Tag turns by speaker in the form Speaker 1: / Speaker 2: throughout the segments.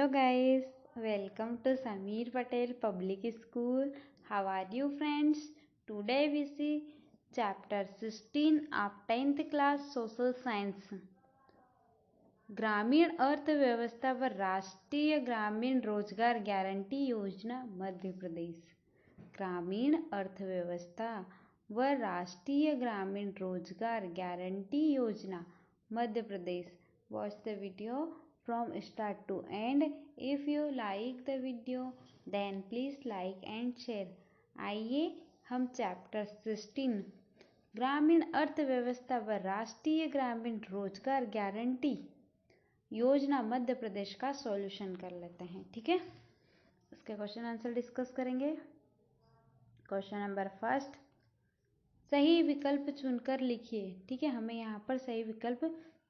Speaker 1: Hello guys, welcome to Samir Patel Public School. How are you friends? Today we see chapter 16 of 10th class social science. ग्रामीण अर्थव्यवस्था व राष्ट्रीय ग्रामीण रोजगार guarantee योजना मध्य प्रदेश। ग्रामीण अर्थव्यवस्था व राष्ट्रीय ग्रामीण रोजगार गारंटी योजना Madhya Pradesh. Watch the video from start to end. If you like the video then please like and share. आइए हम चैप्टर 16 ग्रामीण अर्थव्यवस्था व राष्ट्रीय ग्रामीण रोजगार गारंटी योजना मध्य प्रदेश का सॉल्यूशन कर लेते हैं। ठीक है, इसके क्वेश्चन आंसर डिस्कस करेंगे। क्वेश्चन नंबर फर्स्ट, सही विकल्प चुनकर लिखिए। ठीक है, हमें यहाँ पर सही विकल्प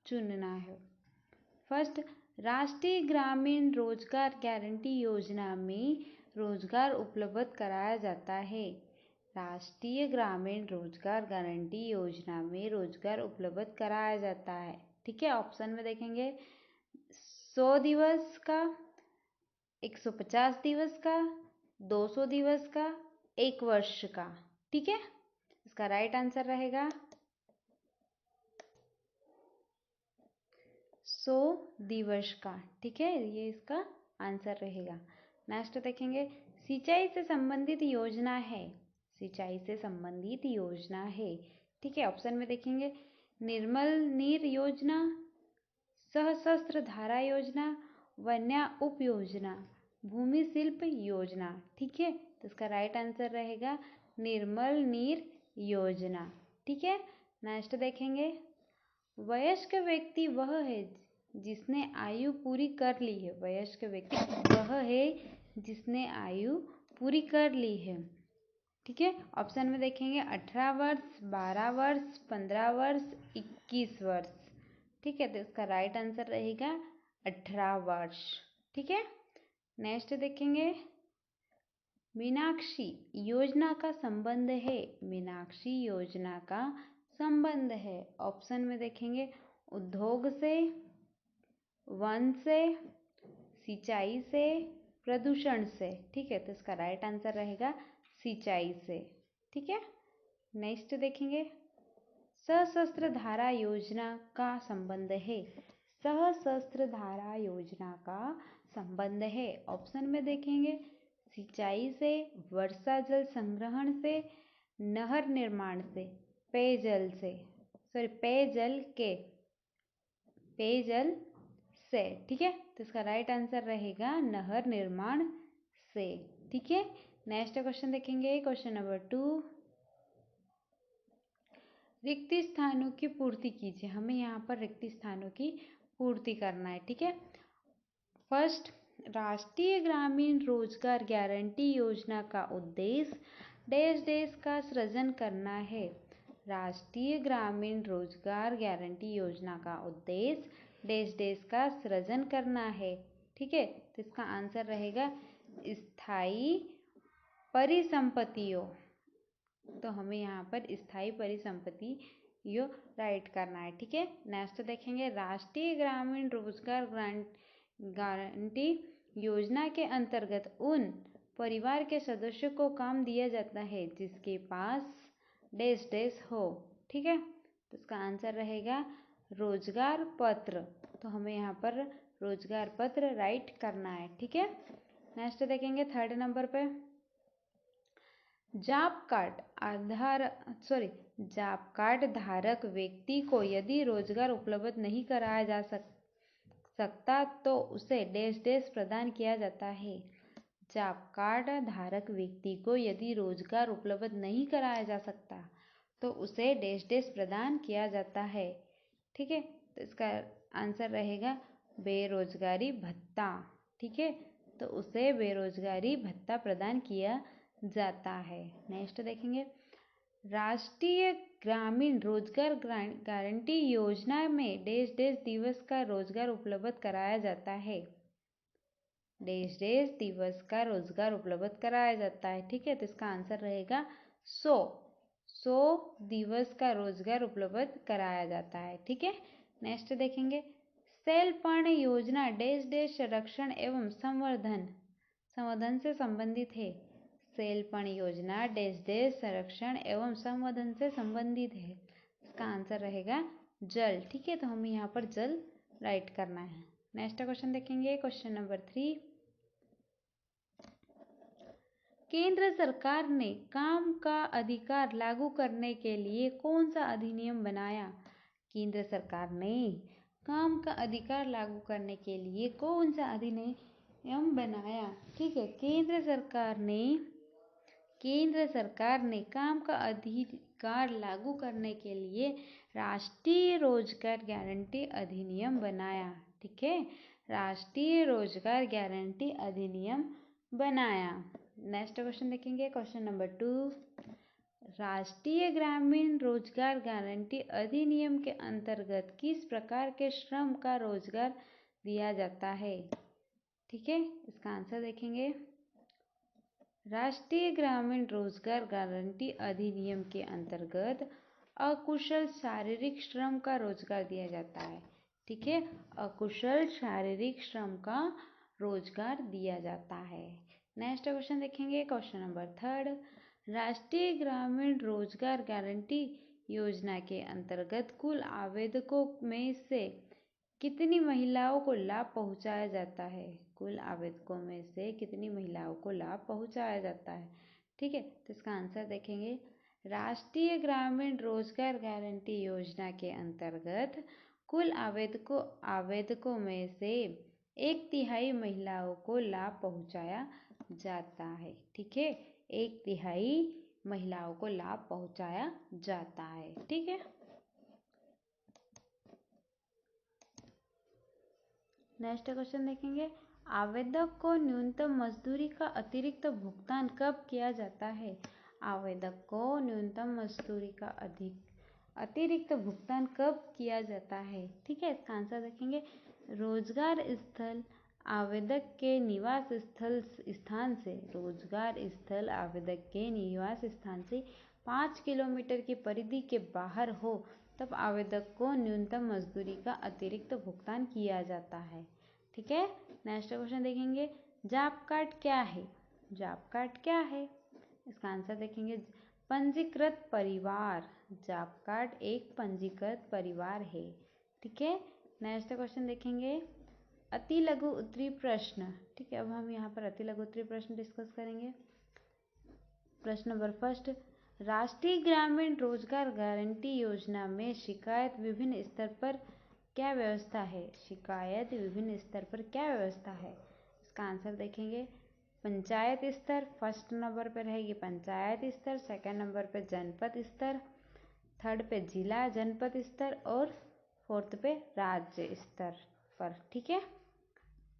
Speaker 1: चुनना है। फर्स्ट, राष्ट्रीय ग्रामीण रोजगार गारंटी योजना में रोजगार उपलब्ध कराया जाता है। राष्ट्रीय ग्रामीण रोजगार गारंटी योजना में रोजगार उपलब्ध कराया जाता है। ठीक है, ऑप्शन में देखेंगे 100 दिवस का, 150 दिवस का, 200 दिवस का, 1 वर्ष का। ठीक है, इसका राइट आंसर रहेगा 100 दिवस का। ठीक है, ये इसका आंसर रहेगा। नेक्स्ट देखेंगे, सिंचाई से संबंधित योजना है। सिंचाई से संबंधित योजना है। ठीक है, ऑप्शन में देखेंगे निर्मल नीर योजना, सहस्त्र धारा योजना, वन्या उप योजना, भूमि शिल्प योजना। ठीक है, तो इसका राइट आंसर रहेगा निर्मल नीर योजना। ठीक है, नेक्स्ट देखेंगे, वयस्क व्यक्ति वह है जिसने आयु पूरी कर ली है। वयस्क व्यक्ति वह है जिसने आयु पूरी कर ली है। ठीक है, ऑप्शन में देखेंगे 18 वर्ष, 12 वर्ष, 15 वर्ष, 21 वर्ष। ठीक है, तो इसका राइट आंसर रहेगा 18 वर्ष। ठीक है, नेक्स्ट देखेंगे, मीनाक्षी योजना का संबंध है। मीनाक्षी योजना का संबंध है। ऑप्शन में देखेंगे उद्योग से, वन से, सिंचाई से, प्रदूषण से। ठीक है, तो इसका राइट आंसर रहेगा सिंचाई से। ठीक है, नेक्स्ट देखेंगे, सशस्त्र धारा योजना का संबंध है। सशस्त्र धारा योजना का संबंध है। ऑप्शन में देखेंगे सिंचाई से, वर्षा जल संग्रहण से, नहर निर्माण से, पेयजल से, पेयजल से। ठीक है, तो इसका राइट आंसर रहेगा नहर निर्माण से। ठीक है, नेक्स्ट क्वेश्चन देखेंगे, क्वेश्चन नंबर 2, रिक्त स्थानों की पूर्ति कीजिए। हमें यहाँ पर रिक्त स्थानों की पूर्ति करना है। ठीक है, फर्स्ट, राष्ट्रीय ग्रामीण रोजगार गारंटी योजना का उद्देश्य देश देश का सृजन करना है। राष्ट्रीय ग्रामीण रोजगार गारंटी योजना का उद्देश्य देश देश का सृजन करना है। ठीक है, तो इसका आंसर रहेगा स्थायी परिसंपत्तियों। तो हमें यहाँ पर स्थायी परिसंपत्ति यो राइट करना है। ठीक है, नेक्स्ट देखेंगे, राष्ट्रीय ग्रामीण रोजगार गारंटी योजना के अंतर्गत उन परिवार के सदस्यों को काम दिया जाता है जिसके पास डैश डैश हो। ठीक है, तो इसका आंसर रहेगा रोजगार पत्र। तो हमें यहाँ पर रोजगार पत्र राइट करना है। ठीक है, नेक्स्ट देखेंगे थर्ड नंबर पे, जॉब कार्ड धारक व्यक्ति को यदि रोजगार उपलब्ध नहीं कराया जा सकता तो उसे डैश डैश प्रदान किया जाता है। जॉब कार्ड धारक व्यक्ति को यदि रोजगार उपलब्ध नहीं कराया जा सकता तो उसे डैश डैश प्रदान किया जाता है। ठीक है, तो इसका आंसर रहेगा बेरोजगारी भत्ता। ठीक है, तो उसे बेरोजगारी भत्ता प्रदान किया जाता है। नेक्स्ट देखेंगे, राष्ट्रीय ग्रामीण रोजगार गारंटी योजना में डैश डैश दिवस का रोजगार उपलब्ध कराया जाता है। डैश डैश दिवस का रोजगार उपलब्ध कराया जाता है। ठीक है, तो इसका आंसर रहेगा 100 दिवस का रोजगार उपलब्ध कराया जाता है। ठीक है, नेक्स्ट देखेंगे, सेलपर्ण योजना डैश डैश संरक्षण एवं संवर्धन से संबंधित है। सेलपर्ण योजना डैश डैश संरक्षण एवं संवर्धन से संबंधित है। इसका आंसर रहेगा जल। ठीक है, तो हमें यहाँ पर जल राइट करना है। नेक्स्ट क्वेश्चन देखेंगे, क्वेश्चन नंबर 3। केंद्र सरकार ने काम का अधिकार लागू करने के लिए कौन सा अधिनियम बनाया? केंद्र सरकार ने काम का अधिकार लागू करने के लिए कौन सा अधिनियम बनाया? ठीक है, केंद्र सरकार ने काम का अधिकार लागू करने के लिए राष्ट्रीय रोजगार गारंटी अधिनियम बनाया। ठीक है, राष्ट्रीय रोजगार गारंटी अधिनियम बनाया। नेक्स्ट क्वेश्चन देखेंगे, क्वेश्चन नंबर 2। राष्ट्रीय ग्रामीण रोजगार गारंटी अधिनियम के अंतर्गत किस प्रकार के श्रम का रोजगार दिया जाता है? ठीक है, इसका आंसर देखेंगे। राष्ट्रीय ग्रामीण रोजगार गारंटी अधिनियम के अंतर्गत अकुशल शारीरिक श्रम का रोजगार दिया जाता है। ठीक है, अकुशल शारीरिक श्रम का रोजगार दिया जाता है। नेक्स्ट क्वेश्चन देखेंगे, क्वेश्चन नंबर 3। राष्ट्रीय ग्रामीण रोजगार गारंटी योजना के अंतर्गत कुल आवेदकों में से कितनी महिलाओं को लाभ पहुंचाया जाता है? कुल आवेदकों में से कितनी महिलाओं को लाभ पहुंचाया जाता है? ठीक है, तो इसका आंसर देखेंगे। राष्ट्रीय ग्रामीण रोजगार गारंटी योजना के अंतर्गत कुल आवेदकों में से 1/3 महिलाओं को लाभ पहुंचाया जाता है। ठीक है, 1/3 महिलाओं को लाभ पहुंचाया जाता है। ठीक है, नेक्स्ट क्वेश्चन देखेंगे। आवेदक को न्यूनतम मजदूरी का अतिरिक्त भुगतान कब किया जाता है? आवेदक को न्यूनतम मजदूरी का अतिरिक्त भुगतान कब किया जाता है? ठीक है, इसका आंसर देखेंगे। रोजगार स्थल आवेदक के निवास स्थान से रोजगार स्थल आवेदक के निवास स्थान से 5 किलोमीटर की परिधि के बाहर हो तब आवेदक को न्यूनतम मजदूरी का अतिरिक्त भुगतान किया जाता है। ठीक है, नेक्स्ट क्वेश्चन देखेंगे। जॉब कार्ड क्या है? जॉब कार्ड क्या है? इसका आंसर देखेंगे। पंजीकृत परिवार। जॉब कार्ड एक पंजीकृत परिवार है। ठीक है, नेक्स्ट क्वेश्चन देखेंगे। अति लघु उत्तरीय प्रश्न। ठीक है, अब हम यहाँ पर अति लघु उत्तरीय प्रश्न डिस्कस करेंगे। प्रश्न नंबर 1। राष्ट्रीय ग्रामीण रोजगार गारंटी योजना में शिकायत विभिन्न स्तर पर क्या व्यवस्था है? शिकायत विभिन्न स्तर पर क्या व्यवस्था है? इसका आंसर देखेंगे। पंचायत स्तर फर्स्ट नंबर पर रहेगी, पंचायत स्तर। सेकंड नंबर पर जनपद स्तर, थर्ड पे जिला जनपद स्तर और फोर्थ पे राज्य स्तर पर। ठीक है,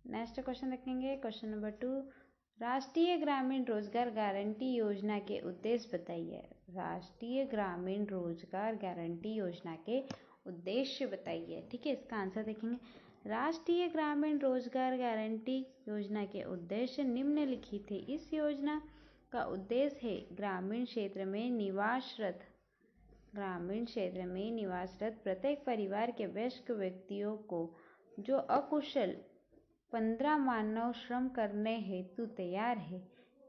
Speaker 1: नेक्स्ट क्वेश्चन देखेंगे, क्वेश्चन नंबर 2। राष्ट्रीय ग्रामीण रोजगार गारंटी योजना के उद्देश्य बताइए। राष्ट्रीय ग्रामीण रोजगार गारंटी योजना के उद्देश्य बताइए। ठीक है, इसका आंसर देखेंगे। राष्ट्रीय ग्रामीण रोजगार गारंटी योजना के उद्देश्य निम्नलिखित है। इस योजना का उद्देश्य है ग्रामीण क्षेत्र में निवासरत प्रत्येक परिवार के वयस्क व्यक्तियों को जो अकुशल 15 मानव श्रम करने हेतु तैयार है,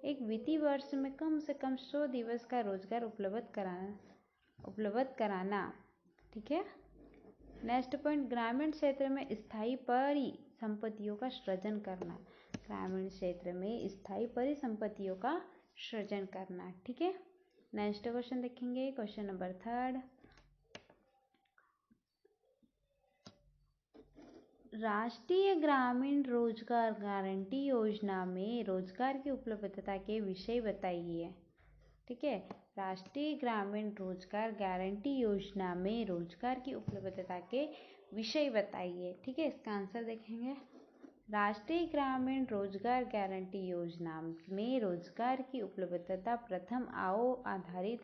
Speaker 1: एक वित्तीय वर्ष में कम से कम 100 दिवस का रोजगार उपलब्ध कराना। ठीक है, नेक्स्ट पॉइंट। ग्रामीण क्षेत्र में स्थायी परिसंपत्तियों का सृजन करना। ग्रामीण क्षेत्र में स्थायी परिसंपत्तियों का सृजन करना। ठीक है, नेक्स्ट क्वेश्चन देखेंगे, क्वेश्चन नंबर 3। राष्ट्रीय ग्रामीण रोजगार गारंटी योजना में रोजगार की उपलब्धता के विषय बताइए। ठीक है, राष्ट्रीय ग्रामीण रोजगार गारंटी योजना में रोजगार की उपलब्धता के विषय बताइए। ठीक है, इसका आंसर देखेंगे। राष्ट्रीय ग्रामीण रोजगार गारंटी योजना में रोजगार की उपलब्धता प्रथम आओ आधारित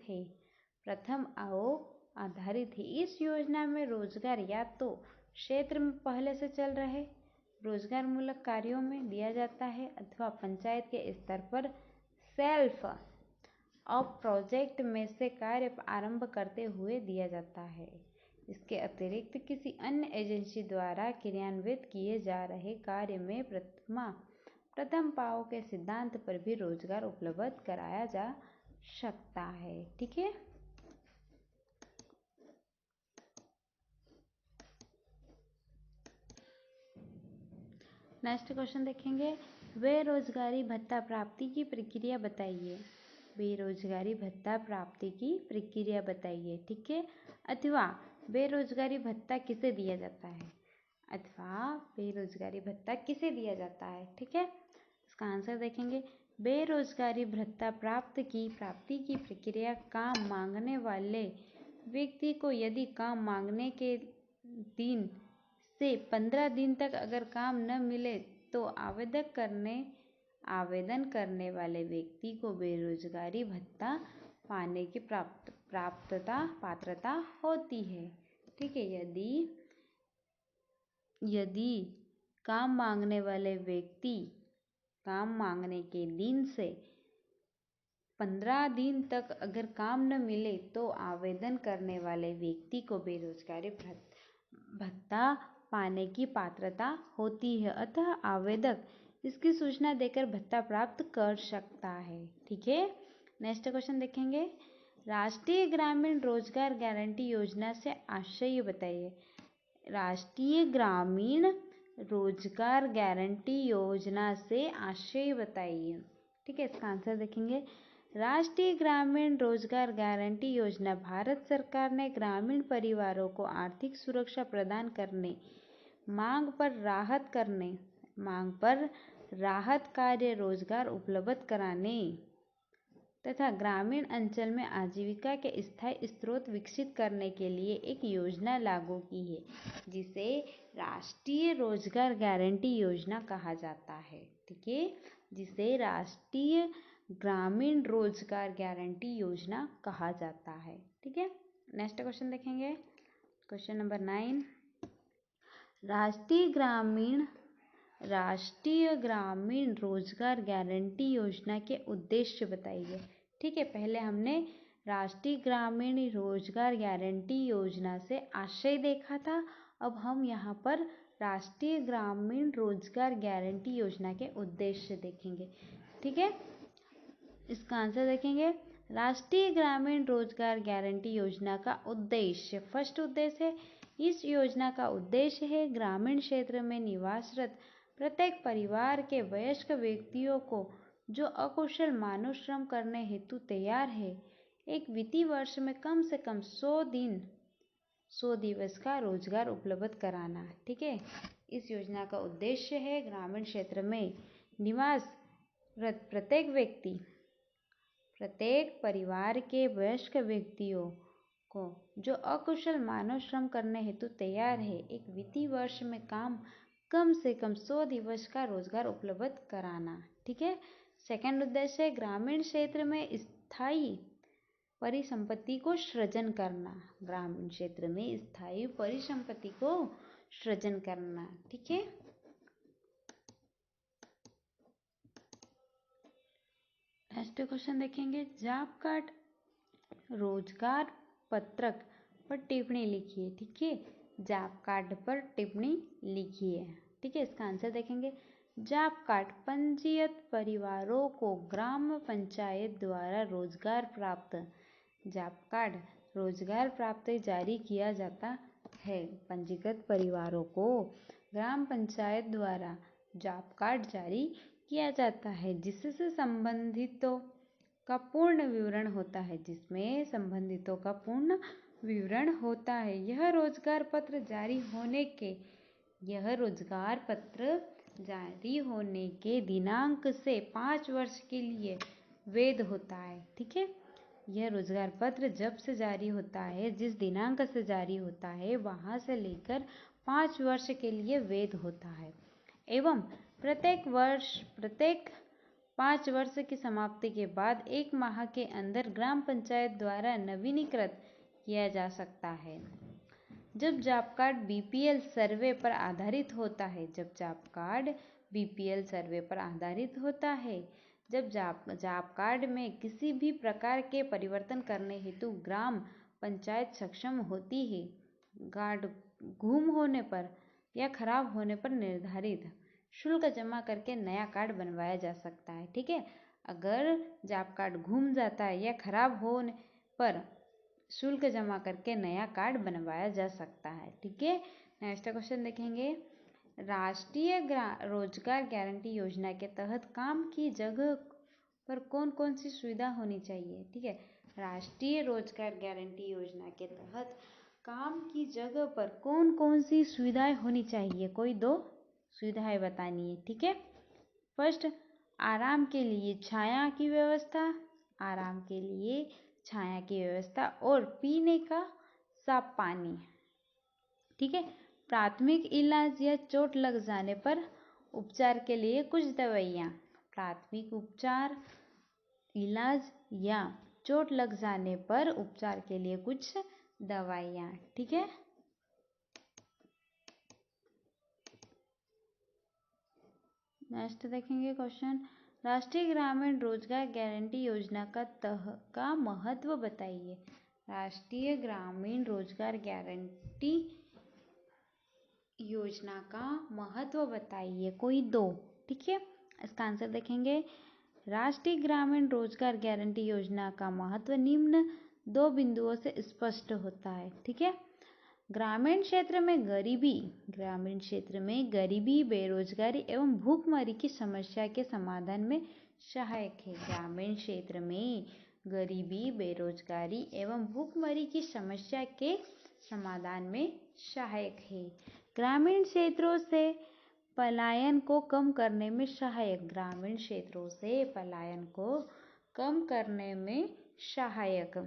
Speaker 1: है। इस योजना में रोजगार या तो क्षेत्र में पहले से चल रहे रोजगार मूलक कार्यों में दिया जाता है अथवा पंचायत के स्तर पर सेल्फ ऑफ प्रोजेक्ट में से कार्य आरंभ करते हुए दिया जाता है। इसके अतिरिक्त किसी अन्य एजेंसी द्वारा क्रियान्वित किए जा रहे कार्य में प्रथम पाव के सिद्धांत पर भी रोजगार उपलब्ध कराया जा सकता है। ठीक है। नेक्स्ट क्वेश्चन देखेंगे, बेरोजगारी भत्ता प्राप्ति की प्रक्रिया बताइए। बेरोजगारी भत्ता प्राप्ति की प्रक्रिया बताइए। ठीक है। अथवा बेरोजगारी भत्ता किसे दिया जाता है, अथवा बेरोजगारी भत्ता किसे दिया जाता है। ठीक है। इसका आंसर देखेंगे, बेरोजगारी भत्ता प्राप्ति की प्रक्रिया काम मांगने वाले व्यक्ति को यदि काम मांगने के दिन से 15 दिन तक अगर काम न मिले तो आवेदन करने वाले व्यक्ति को बेरोजगारी भत्ता पाने की पात्रता होती है। ठीक है। यदि काम मांगने वाले व्यक्ति काम मांगने के दिन से 15 दिन तक अगर काम न मिले तो आवेदन करने वाले व्यक्ति को बेरोजगारी भत्ता पाने की पात्रता होती है, अतः आवेदक इसकी सूचना देकर भत्ता प्राप्त कर सकता है। ठीक है। नेक्स्ट क्वेश्चन देखेंगे, राष्ट्रीय ग्रामीण रोजगार गारंटी योजना से आशय बताइए। राष्ट्रीय ग्रामीण रोजगार गारंटी योजना से आशय बताइए। ठीक है। इसका आंसर देखेंगे, राष्ट्रीय ग्रामीण रोजगार गारंटी योजना भारत सरकार ने ग्रामीण परिवारों को आर्थिक सुरक्षा प्रदान करने, मांग पर राहत कार्य रोजगार उपलब्ध कराने तथा ग्रामीण अंचल में आजीविका के स्थायी स्रोत विकसित करने के लिए एक योजना लागू की है, जिसे राष्ट्रीय रोजगार गारंटी योजना कहा जाता है। ठीक है। जिसे राष्ट्रीय ग्रामीण रोजगार गारंटी योजना कहा जाता है। ठीक है। नेक्स्ट क्वेश्चन देखेंगे, क्वेश्चन नंबर 9, राष्ट्रीय ग्रामीण रोजगार गारंटी योजना के उद्देश्य बताइए। ठीक है। पहले हमने राष्ट्रीय ग्रामीण रोजगार गारंटी योजना से आशय देखा था, अब हम यहाँ पर राष्ट्रीय ग्रामीण रोजगार गारंटी योजना के उद्देश्य देखेंगे। ठीक है। इसका आंसर देखेंगे, राष्ट्रीय ग्रामीण रोजगार गारंटी योजना का उद्देश्य, फर्स्ट उद्देश्य है, इस योजना का उद्देश्य है ग्रामीण क्षेत्र में निवासरत प्रत्येक परिवार के वयस्क व्यक्तियों को जो अकुशल मानव श्रम करने हेतु तैयार है, एक वित्तीय वर्ष में कम से कम 100 दिवस का रोजगार उपलब्ध कराना। ठीक है। इस योजना का उद्देश्य है ग्रामीण क्षेत्र में निवासरत प्रत्येक परिवार के वयस्क व्यक्तियों को जो अकुशल मानव श्रम करने हेतु तैयार है, एक वित्तीय वर्ष में कम से कम 100 दिवस का रोजगार उपलब्ध कराना। ठीक है। सेकंड उद्देश्य है ग्रामीण क्षेत्र में स्थायी परिसंपत्ति को सृजन करना। ग्रामीण क्षेत्र में स्थायी परिसंपत्ति को सृजन करना। ठीक है। नेक्स्ट क्वेश्चन देखेंगे, जॉब कार्ड रोजगार पत्रक पर टिप्पणी लिखिए। ठीक है। जॉब कार्ड पर टिप्पणी लिखिए। ठीक है। इसका आंसर देखेंगे, जॉब कार्ड पंजीयत परिवारों को ग्राम पंचायत द्वारा जॉब कार्ड रोजगार प्राप्त जारी किया जाता है। पंजीकृत परिवारों को ग्राम पंचायत द्वारा जॉब कार्ड जारी किया जाता है, जिसमें संबंधितों का पूर्ण विवरण होता है। यह रोजगार पत्र जारी होने के दिनांक से 5 वर्ष के लिए वैध होता है। ठीक है। यह रोजगार पत्र जब से जारी होता है, जिस दिनांक से जारी होता है, वहां से लेकर 5 वर्ष के लिए वैध होता है एवं प्रत्येक 5 वर्ष की समाप्ति के बाद 1 माह के अंदर ग्राम पंचायत द्वारा नवीनीकृत किया जा सकता है। जब जॉब कार्ड बीपीएल सर्वे पर आधारित होता है, जब जॉब कार्ड में किसी भी प्रकार के परिवर्तन करने हेतु ग्राम पंचायत सक्षम होती है, कार्ड गुम होने पर या खराब होने पर निर्धारित शुल्क जमा करके नया कार्ड बनवाया जा सकता है। ठीक है, अगर जॉब कार्ड गुम जाता है या खराब होने पर शुल्क जमा करके नया कार्ड बनवाया जा सकता है। ठीक है, नेक्स्ट क्वेश्चन देखेंगे। राष्ट्रीय रोजगार गारंटी योजना के तहत काम की जगह पर कौन कौन सी सुविधा होनी चाहिए? ठीक है, राष्ट्रीय रोजगार गारंटी योजना के तहत काम की जगह पर कौन कौन सी सुविधाएं होनी चाहिए? कोई 2 सुविधाएं बतानी है। ठीक है, फर्स्ट, आराम के लिए छाया की व्यवस्था, आराम के लिए छाया की व्यवस्था और पीने का साफ पानी। ठीक है, प्राथमिक इलाज या चोट लग जाने पर उपचार के लिए कुछ दवाइयाँ, प्राथमिक उपचार, इलाज या चोट लग जाने पर उपचार के लिए कुछ दवाइयाँ। ठीक है, नेक्स्ट देखेंगे क्वेश्चन। राष्ट्रीय ग्रामीण रोजगार गारंटी योजना का महत्व बताइए। राष्ट्रीय ग्रामीण रोजगार गारंटी योजना का महत्व बताइए। कोई 2। ठीक है, इसका आंसर देखेंगे। राष्ट्रीय ग्रामीण रोजगार गारंटी योजना का महत्व निम्न 2 बिंदुओं से स्पष्ट होता है। ठीक है, ग्रामीण क्षेत्र में गरीबी, बेरोजगारी एवं भूखमरी की समस्या के समाधान में सहायक है। ग्रामीण क्षेत्र में गरीबी, बेरोजगारी एवं भूखमरी की समस्या के समाधान में सहायक है। ग्रामीण क्षेत्रों से पलायन को कम करने में सहायक, ग्रामीण क्षेत्रों से पलायन को कम करने में सहायक।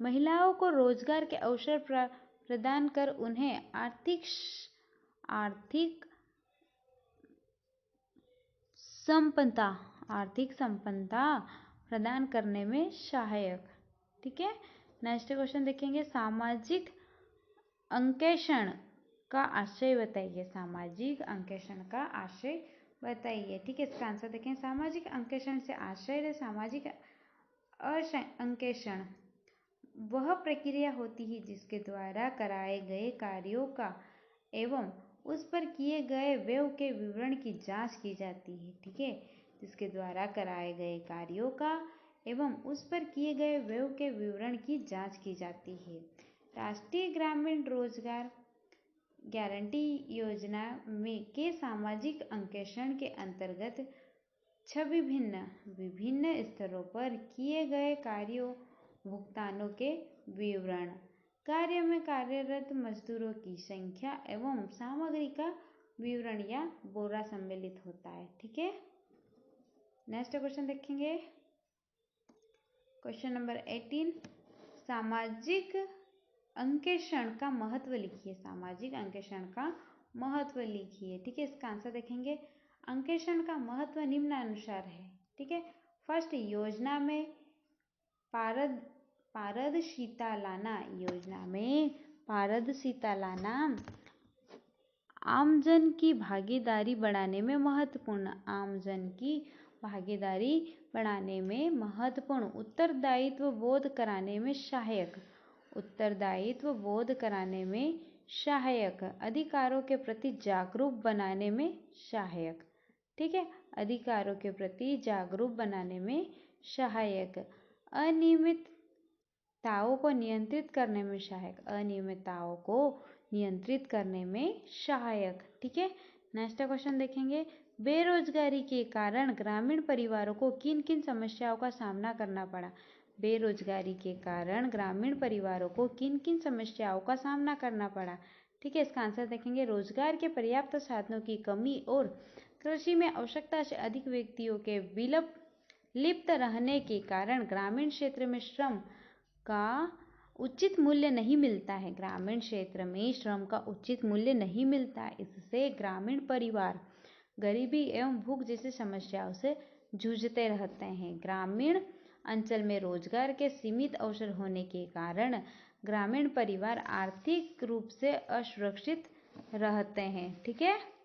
Speaker 1: महिलाओं को रोजगार के अवसर प्रदान कर उन्हें आर्थिक संपन्नता प्रदान करने में सहायक। ठीक है, नेक्स्ट क्वेश्चन देखेंगे। सामाजिक अंकेक्षण का आशय बताइए। सामाजिक अंकेक्षण का आशय बताइए। ठीक है, इसका आंसर देखें। सामाजिक अंकेक्षण से आशय है सामाजिक अंकेक्षण वह प्रक्रिया होती है जिसके द्वारा कराए गए कार्यों का एवं उस पर किए गए व्यय के विवरण की जांच की जाती है। ठीक है, जिसके द्वारा कराए गए कार्यों का एवं उस पर किए गए व्यय के विवरण की जांच की जाती है। राष्ट्रीय ग्रामीण रोजगार गारंटी योजना में के सामाजिक अंकेक्षण के अंतर्गत 6 विभिन्न स्तरों पर किए गए कार्यों, भुगतानों के विवरण, कार्य में कार्यरत मजदूरों की संख्या एवं सामग्री का विवरण या ब्यौरा सम्मिलित होता है। ठीक है, नेक्स्ट क्वेश्चन देखेंगे। क्वेश्चन नंबर 18, सामाजिक अंकेक्षण का महत्व लिखिए। सामाजिक अंकेक्षण का महत्व लिखिए। ठीक है, इसका आंसर देखेंगे। अंकेक्षण का महत्व निम्नानुसार है। ठीक है, फर्स्ट, योजना में पारदर्शिता लाना, योजना में पारदर्शिता लाना, आमजन की भागीदारी बढ़ाने में महत्वपूर्ण, आमजन की भागीदारी बढ़ाने में महत्वपूर्ण, उत्तरदायित्व बोध कराने में सहायक, उत्तरदायित्व बोध कराने में सहायक, अधिकारों के प्रति जागरूक बनाने में सहायक। ठीक है, अधिकारों के प्रति जागरूक बनाने में सहायक, अनियमितताओं को नियंत्रित करने में सहायक, अनियमितताओं को नियंत्रित करने में सहायक। ठीक है, नेक्स्ट क्वेश्चन देखेंगे। बेरोजगारी के कारण ग्रामीण परिवारों को किन किन समस्याओं का सामना करना पड़ा? बेरोजगारी के कारण ग्रामीण परिवारों को किन किन समस्याओं का सामना करना पड़ा? ठीक है, इसका आंसर देखेंगे। रोजगार के पर्याप्त साधनों की कमी और कृषि में आवश्यकता से अधिक व्यक्तियों के लिप्त रहने के कारण ग्रामीण क्षेत्र में श्रम का उचित मूल्य नहीं मिलता है। ग्रामीण क्षेत्र में श्रम का उचित मूल्य नहीं मिलता है। इससे ग्रामीण परिवार गरीबी एवं भूख जैसी समस्याओं से जूझते रहते हैं। ग्रामीण अंचल में रोजगार के सीमित अवसर होने के कारण ग्रामीण परिवार आर्थिक रूप से असुरक्षित रहते हैं। ठीक है।